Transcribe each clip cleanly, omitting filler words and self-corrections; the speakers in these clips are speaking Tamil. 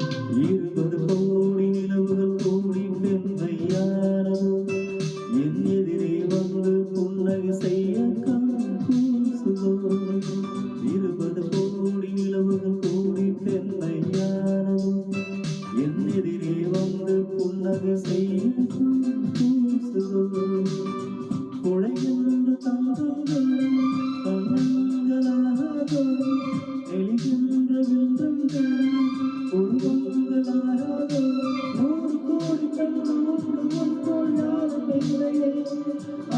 20 கோடி நிலவுகள் கூடி பெண்மையானதோ என் எதிரே வந்து புன்னகை செய்ய கண் கூசுதோ 20 கோடி நிலவுகள் கூடி பெண்மையானதோ என் எதிரே வந்து புன்னகை செய்ய கண் கூசுதோ குழைகின்ற தந்தங்கள் கண்ணங்களாகோ எளிகின்ற வில்லங்கள் உருவங்களாகோ 100 கோடி பெண்கள் போல் யாரும் இல்லையே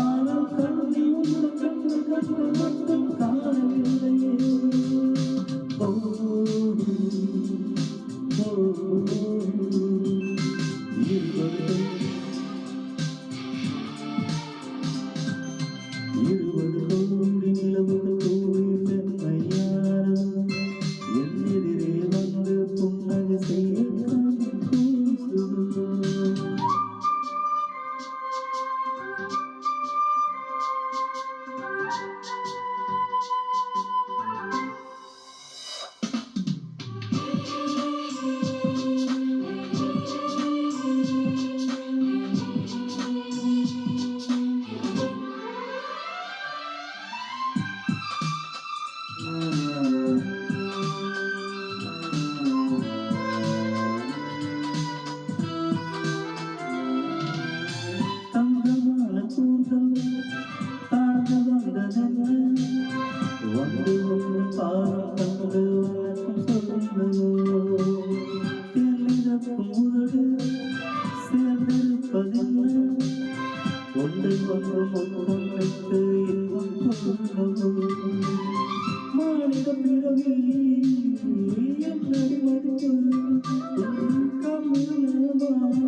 ஆனால் கண்ணி உள்ள கண்கள் மட்டும் காணவில்லையே இருபது கோடி நிலவுகள் கூடி பெண்மையானதோ என் எதிரே வந்து புன்னகை செய்ய கண் கூசுதோ தங்கமான கூந்தல் தாழ்ந்து வந்ததென்ன வந்து வந்து பாரம் கண்டு வணக்கம் சொன்னதோ தெளிதக்கும் உதடு சேர்ந்திருப்பதென்ன ஒன்றை ஒன்று முத்தம் வைத்து இன்பம் கொண்டதோ மாநில பிறவி என்னடி மதிப்பு கம்மியமா